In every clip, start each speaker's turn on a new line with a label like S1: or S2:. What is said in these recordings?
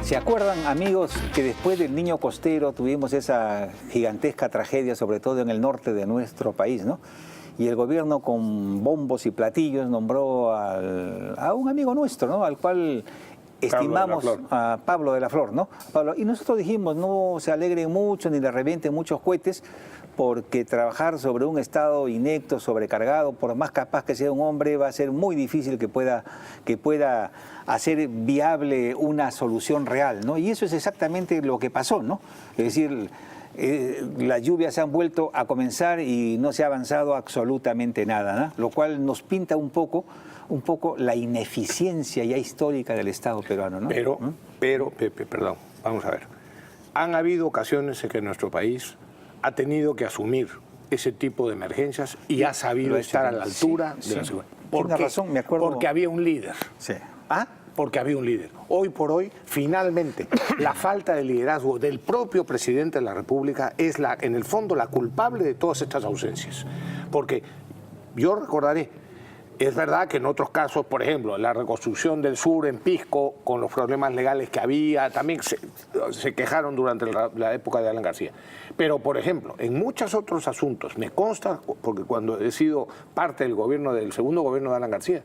S1: ¿Se acuerdan, amigos, que después del Niño Costero tuvimos esa gigantesca tragedia, sobre todo en el norte de nuestro país, ¿no? Y el gobierno con bombos y platillos nombró a un amigo nuestro, ¿no? Al cual estimamos, a Pablo de la Flor, ¿no? Pablo, y nosotros dijimos, no se alegren mucho ni le revienten muchos cohetes, porque trabajar sobre un Estado inecto, sobrecargado, por más capaz que sea un hombre, va a ser muy difícil que pueda hacer viable una solución real, ¿no? Y eso es exactamente lo que pasó, ¿no? Es decir, las lluvias se han vuelto a comenzar y no se ha avanzado absolutamente nada, ¿no? Lo cual nos pinta un poco la ineficiencia ya histórica del Estado peruano, ¿no?
S2: Pero, Pepe, perdón, vamos a ver. Han habido ocasiones en que nuestro país ha tenido que asumir ese tipo de emergencias y ha sabido estar a la altura de la ciudad.
S1: Tiene razón, me acuerdo.
S2: Porque había un líder.
S1: Sí.
S2: ¿Ah? Porque había un líder. Hoy por hoy, finalmente, la falta de liderazgo del propio presidente de la República es, en el fondo, la culpable de todas estas ausencias. Porque yo recordaré, es verdad que en otros casos, por ejemplo, la reconstrucción del sur en Pisco, con los problemas legales que había, también se quejaron durante la época de Alan García. Pero, por ejemplo, en muchos otros asuntos, me consta, porque cuando he sido parte del segundo gobierno de Alan García,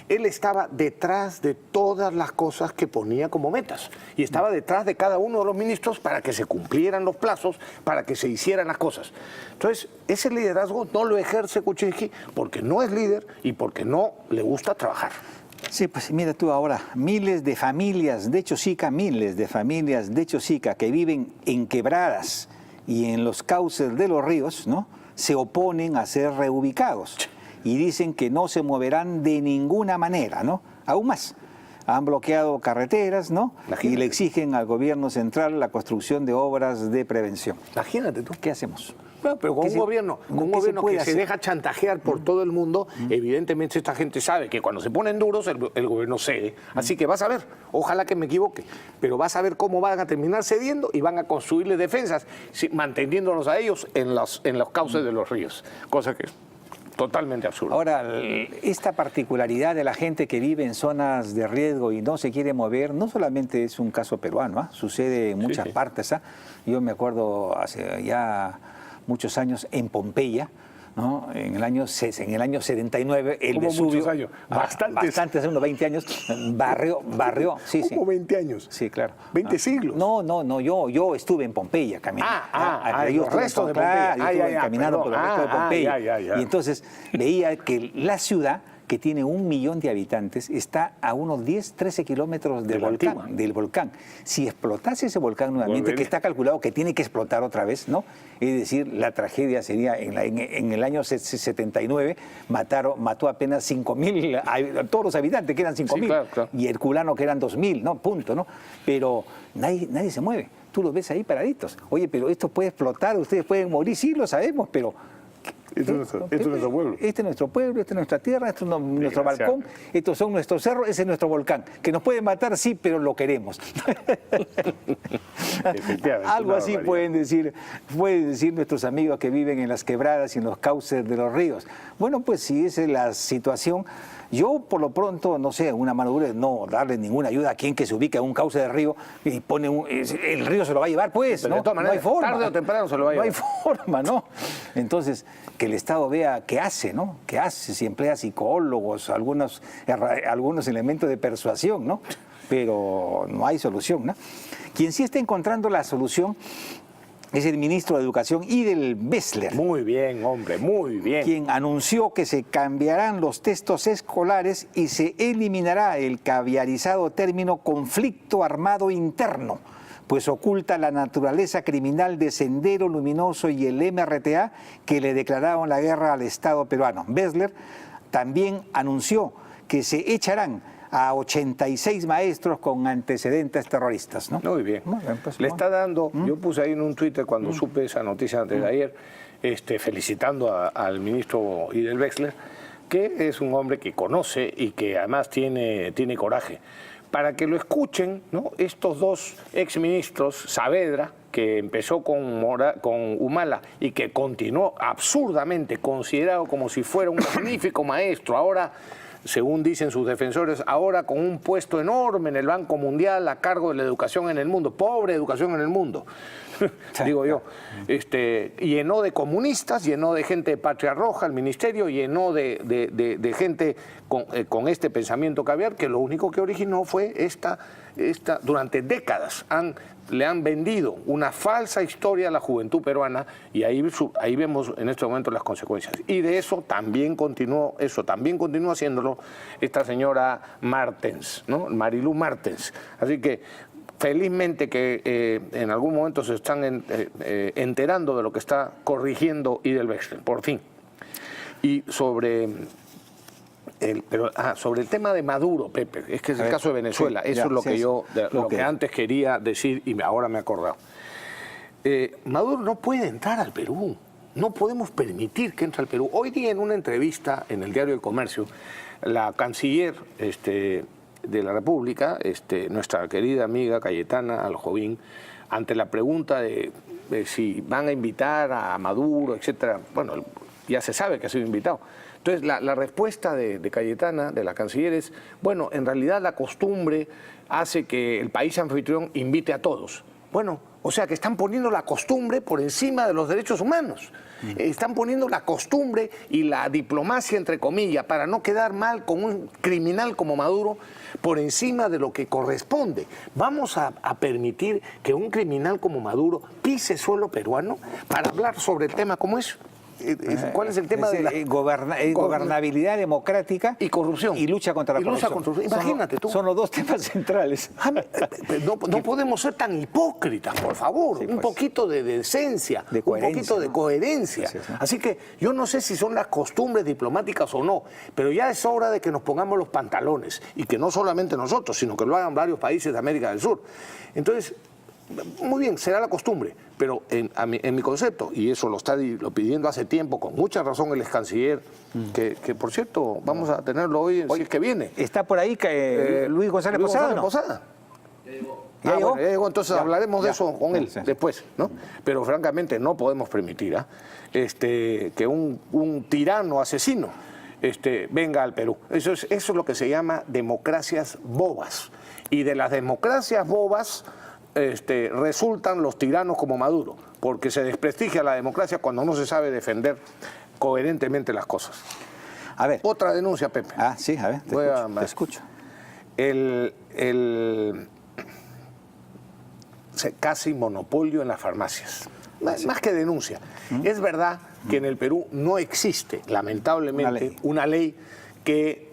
S2: él estaba detrás de todas las cosas que ponía como metas. Y estaba detrás de cada uno de los ministros para que se cumplieran los plazos, para que se hicieran las cosas. Entonces, ese liderazgo no lo ejerce Kuczynski porque no es líder y porque no le gusta trabajar.
S1: Sí, pues mira tú ahora, miles de familias de Chosica que viven en quebradas y en los cauces de los ríos, ¿no? Se oponen a ser reubicados y dicen que no se moverán de ninguna manera, ¿no? Aún más, han bloqueado carreteras, ¿no? Y le exigen al gobierno central la construcción de obras de prevención.
S2: Imagínate tú.
S1: ¿Qué hacemos?
S2: Bueno, pero con un gobierno que se deja chantajear por todo el mundo, evidentemente esta gente sabe que cuando se ponen duros el gobierno cede. Así que vas a ver, ojalá que me equivoque, pero vas a ver cómo van a terminar cediendo y van a construirle defensas, manteniéndolos a ellos en los cauces de los ríos, cosa que es totalmente absurdo.
S1: Ahora, esta particularidad de la gente que vive en zonas de riesgo y no se quiere mover, no solamente es un caso peruano, ¿eh? Sucede en muchas partes. ¿eh? Yo me acuerdo hace ya muchos años en Pompeya, ¿no? En el año 79, el Vesubio,
S2: años?
S1: Bastantes, hace unos 20 años, barrió, sí,
S2: ¿Cómo 20 años?
S1: Sí, claro.
S2: 20 siglos.
S1: No, yo estuve en Pompeya caminando.
S2: Los restos de Pompeya.
S1: Yo estuve caminando por el resto de Pompeya. Y entonces veía que la ciudad, que tiene 1 millón de habitantes, está a unos 10, 13 kilómetros del volcán. Si explotase ese volcán nuevamente, que está calculado que tiene que explotar otra vez, ¿no? Es decir, la tragedia sería, en el año 79, mató apenas 5.000, todos los habitantes, que eran 5.000, claro. Y Herculano, que eran 2.000, ¿no? Punto, ¿no? Pero nadie se mueve. Tú los ves ahí paraditos. Oye, pero esto puede explotar, ustedes pueden morir, sí, lo sabemos, pero...
S2: Este es nuestro pueblo.
S1: Este es nuestro pueblo, esta es nuestra tierra, este es nuestro balcón, estos son nuestros cerros, ese es nuestro volcán. Que nos pueden matar, sí, pero lo queremos. Algo así pueden decir nuestros amigos que viven en las quebradas y en los cauces de los ríos. Bueno, pues si esa es la situación, yo por lo pronto, no sé, una madurez, no darle ninguna ayuda a quien que se ubica en un cauce de río y pone el río se lo va a llevar, pues, ¿no?
S2: De todas maneras,
S1: no hay forma.
S2: Tarde o temprano se lo va a llevar.
S1: No hay forma, ¿no? Entonces, que el Estado vea qué hace, ¿no? ¿Qué hace? Si emplea psicólogos, algunos elementos de persuasión, ¿no? Pero no hay solución, ¿no? Quien sí está encontrando la solución es el ministro de Educación, Idel Bessler.
S2: Muy bien, hombre, muy bien.
S1: Quien anunció que se cambiarán los textos escolares y se eliminará el caviarizado término conflicto armado interno, pues oculta la naturaleza criminal de Sendero Luminoso y el MRTA que le declararon la guerra al Estado peruano. Bessler también anunció que se echarán a 86 maestros con antecedentes terroristas, ¿no?
S2: Muy bien. Pues, le está dando, yo puse ahí en un Twitter cuando supe esa noticia antes de ayer, felicitando al ministro Idel Bessler, que es un hombre que conoce y que además tiene coraje. Para que lo escuchen, ¿no? Estos dos exministros, Saavedra, que empezó con Humala y que continuó absurdamente considerado como si fuera un magnífico maestro, ahora según dicen sus defensores, ahora con un puesto enorme en el Banco Mundial a cargo de la educación en el mundo, pobre educación en el mundo, digo yo, llenó de comunistas, llenó de gente de Patria Roja el ministerio, llenó de gente con este pensamiento caviar, que lo único que originó fue durante décadas le han vendido una falsa historia a la juventud peruana, y ahí vemos en este momento las consecuencias. Y de eso también continuó haciéndolo esta señora Martens, ¿no? Marilu Martens. Así que felizmente que en algún momento se están enterando de lo que está corrigiendo Idel Bextren, por fin. Y sobre el tema de Maduro, Pepe, es que es el caso de Venezuela, sí, eso es lo que antes quería decir y ahora me he acordado. Maduro no puede entrar al Perú, no podemos permitir que entre al Perú. Hoy día en una entrevista en el diario El Comercio, la canciller de la República, nuestra querida amiga Cayetana Aljovín, ante la pregunta de si van a invitar a Maduro, etcétera, bueno, ya se sabe que ha sido invitado. Entonces, la respuesta de Cayetana, de la canciller, es, bueno, en realidad la costumbre hace que el país anfitrión invite a todos. Bueno, o sea que están poniendo la costumbre por encima de los derechos humanos. Están poniendo la costumbre y la diplomacia, entre comillas, para no quedar mal con un criminal como Maduro, por encima de lo que corresponde. ¿Vamos a permitir que un criminal como Maduro pise suelo peruano para hablar sobre el tema como es? ¿Cuál es el tema de la
S1: gobernabilidad democrática
S2: y corrupción?
S1: Y lucha contra la corrupción.
S2: Imagínate tú.
S1: Son los dos temas centrales.
S2: No podemos ser tan hipócritas, por favor. Sí, pues, un poquito de decencia, un poquito de coherencia. Sí, sí. Así que yo no sé si son las costumbres diplomáticas o no, pero ya es hora de que nos pongamos los pantalones, y que no solamente nosotros, sino que lo hagan varios países de América del Sur. Entonces, muy bien, será la costumbre, pero en mi concepto, y eso lo está pidiendo hace tiempo, con mucha razón el ex canciller, que por cierto, vamos a tenerlo hoy, si es que viene.
S1: ¿Está por ahí Luis González Posada? ¿No?
S2: Posada. ¿Ya llegó? Entonces hablaremos de eso con él después, ¿no? Pero francamente no podemos permitir que un tirano asesino venga al Perú. Eso es lo que se llama democracias bobas. Y de las democracias bobas resultan los tiranos como Maduro, porque se desprestigia la democracia cuando no se sabe defender coherentemente las cosas.
S1: A ver.
S2: Otra denuncia, Pepe.
S1: Sí, a ver, te escucho.
S2: Casi monopolio en las farmacias. Más que denuncia. Es verdad que en el Perú no existe, lamentablemente, una ley que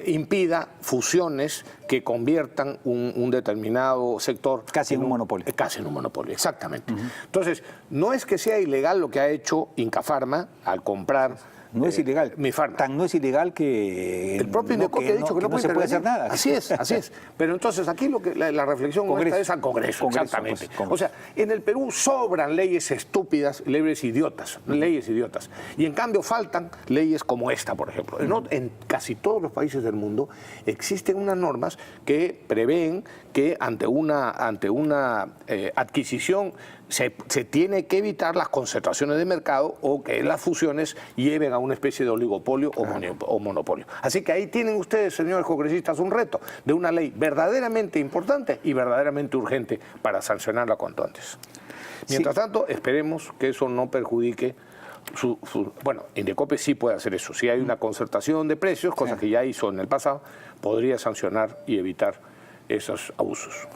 S2: impida fusiones que conviertan un determinado sector
S1: casi en un monopolio.
S2: Casi en un monopolio, exactamente. Entonces, no es que sea ilegal lo que ha hecho Incafarma al comprar.
S1: No es ilegal.
S2: Mi Farma.
S1: Tan no es ilegal que
S2: el propio Indecopi ha dicho que no
S1: se puede hacer nada.
S2: Así es. Pero entonces aquí la reflexión nuestra es al Congreso, exactamente. Pues, o sea, en el Perú sobran leyes estúpidas, leyes idiotas. Y en cambio faltan leyes como esta, por ejemplo. En casi todos los países del mundo existen unas normas que prevén que ante una adquisición se tiene que evitar las concentraciones de mercado o que las fusiones lleven a una especie de oligopolio o monopolio. Así que ahí tienen ustedes, señores congresistas, un reto de una ley verdaderamente importante y verdaderamente urgente para sancionarla cuanto antes. Mientras tanto, esperemos que eso no perjudique bueno, Indecopi sí puede hacer eso. Si hay una concertación de precios, cosa que ya hizo en el pasado, podría sancionar y evitar esos abusos.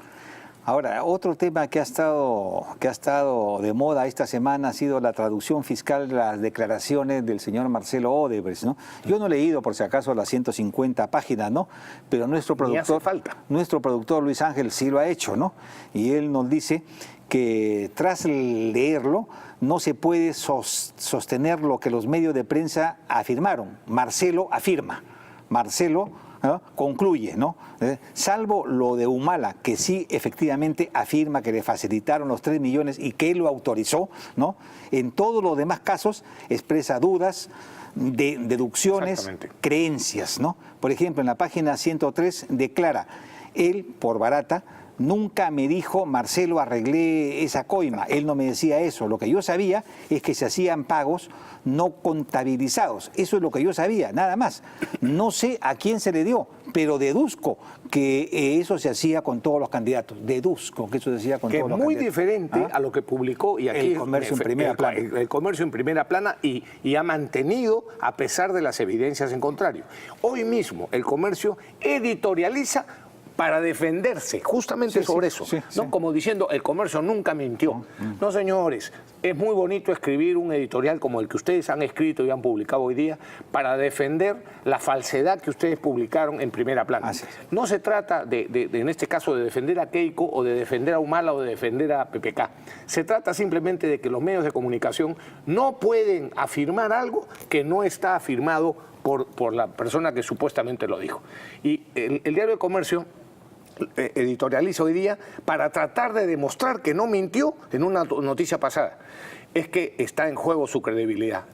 S1: Ahora, otro tema que ha estado de moda esta semana ha sido la traducción fiscal de las declaraciones del señor Marcelo Odebrecht, ¿no? Yo no he leído, por si acaso, las 150 páginas, ¿no? Pero nuestro productor Luis Ángel sí lo ha hecho, ¿no? Y él nos dice que tras leerlo no se puede sostener lo que los medios de prensa afirmaron. Marcelo afirma. Marcelo concluye, ¿no? Salvo lo de Humala, que sí efectivamente afirma que le facilitaron los 3 millones y que él lo autorizó, ¿no? En todos los demás casos expresa dudas, deducciones, creencias, ¿no? Por ejemplo, en la página 103 declara, él, por barata, nunca me dijo, Marcelo, arreglé esa coima. Él no me decía eso. Lo que yo sabía es que se hacían pagos no contabilizados. Eso es lo que yo sabía, nada más. No sé a quién se le dio, pero deduzco que eso se hacía con todos los candidatos. Deduzco que eso se hacía con todos los candidatos.
S2: Que es muy diferente a lo que publicó y aquí
S1: El Comercio en primera plana.
S2: El Comercio en primera plana y ha mantenido a pesar de las evidencias en contrario. Hoy mismo el Comercio editorializa para defenderse justamente sobre eso, ¿no? Como diciendo, el Comercio nunca mintió. No, señores, es muy bonito escribir un editorial como el que ustedes han escrito y han publicado hoy día para defender la falsedad que ustedes publicaron en primera plana. No se trata, en este caso, de defender a Keiko o de defender a Humala o de defender a PPK. Se trata simplemente de que los medios de comunicación no pueden afirmar algo que no está afirmado por la persona que supuestamente lo dijo. Y el diario de Comercio editorializa hoy día para tratar de demostrar que no mintió en una noticia pasada. Es que está en juego su credibilidad.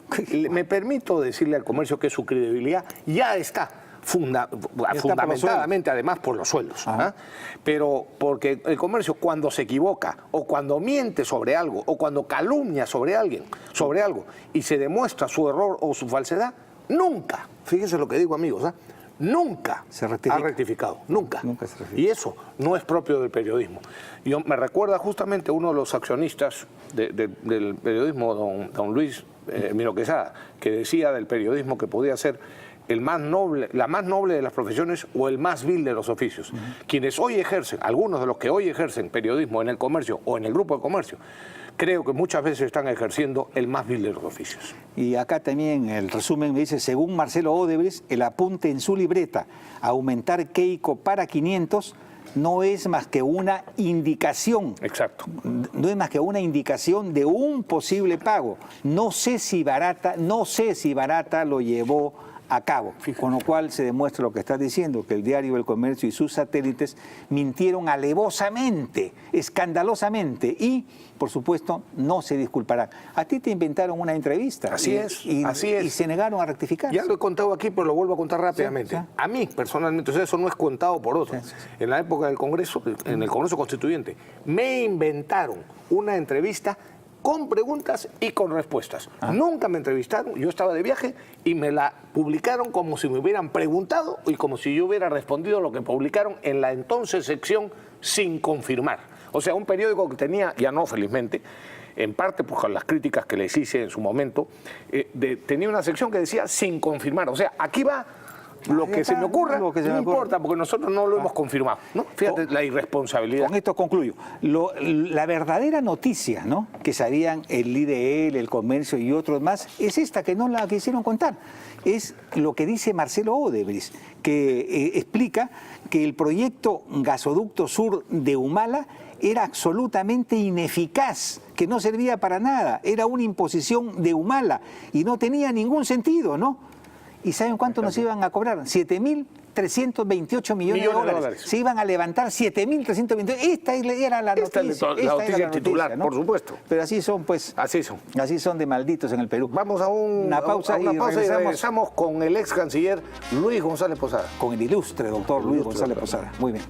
S2: Me permito decirle al Comercio que su credibilidad ya está fundamentadamente, además, por los sueldos. Pero porque el Comercio, cuando se equivoca o cuando miente sobre algo o cuando calumnia sobre alguien, sobre algo, y se demuestra su error o su falsedad, nunca, fíjense lo que digo, amigos, nunca ha rectificado, nunca. Y eso no es propio del periodismo. Yo me recuerda justamente uno de los accionistas del periodismo, don Luis Miro Quesada, que decía del periodismo que podía ser el más noble, la más noble de las profesiones o el más vil de los oficios. Quienes hoy ejercen, algunos de los que hoy ejercen periodismo en el Comercio o en el Grupo de Comercio, creo que muchas veces están ejerciendo el más vil de los oficios.
S1: Y acá también el resumen me dice, según Marcelo Odebrecht, el apunte en su libreta, aumentar Keiko para 500, no es más que una indicación.
S2: Exacto.
S1: No es más que una indicación de un posible pago. No sé si Barata lo llevó a cabo, con lo cual se demuestra lo que estás diciendo, que el diario El Comercio y sus satélites mintieron alevosamente, escandalosamente y, por supuesto, no se disculparán. A ti te inventaron una entrevista.
S2: Así es.
S1: Y se negaron a rectificar.
S2: Ya lo he contado aquí, pero lo vuelvo a contar rápidamente. A mí, personalmente, o sea, eso no es contado por otros. En la época del Congreso, en el Congreso Constituyente, me inventaron una entrevista con preguntas y con respuestas. Nunca me entrevistaron, yo estaba de viaje y me la publicaron como si me hubieran preguntado y como si yo hubiera respondido lo que publicaron en la entonces sección sin confirmar. O sea, un periódico que tenía, ya no felizmente, en parte pues, con las críticas que les hice en su momento, tenía una sección que decía sin confirmar. O sea, aquí va lo que se me ocurra, no importa, porque nosotros no lo hemos confirmado, ¿no? Fíjate la irresponsabilidad.
S1: Con esto concluyo. La verdadera noticia, ¿no?, que sabían el IDL, el Comercio y otros más, es esta que no la quisieron contar. Es lo que dice Marcelo Odebrecht, que explica que el proyecto Gasoducto Sur de Humala era absolutamente ineficaz, que no servía para nada, era una imposición de Humala y no tenía ningún sentido, ¿no? ¿Y saben cuánto nos iban a cobrar? 7.328 millones de dólares. Se iban a levantar 7.328. Esta era la noticia.
S2: La noticia titular, ¿no? Por supuesto.
S1: Pero así son, pues.
S2: Así son.
S1: Así son de malditos en el Perú.
S2: Vamos a una pausa y regresamos con el ex canciller Luis González Posada.
S1: Con el ilustre doctor Luis González Posada. Muy bien.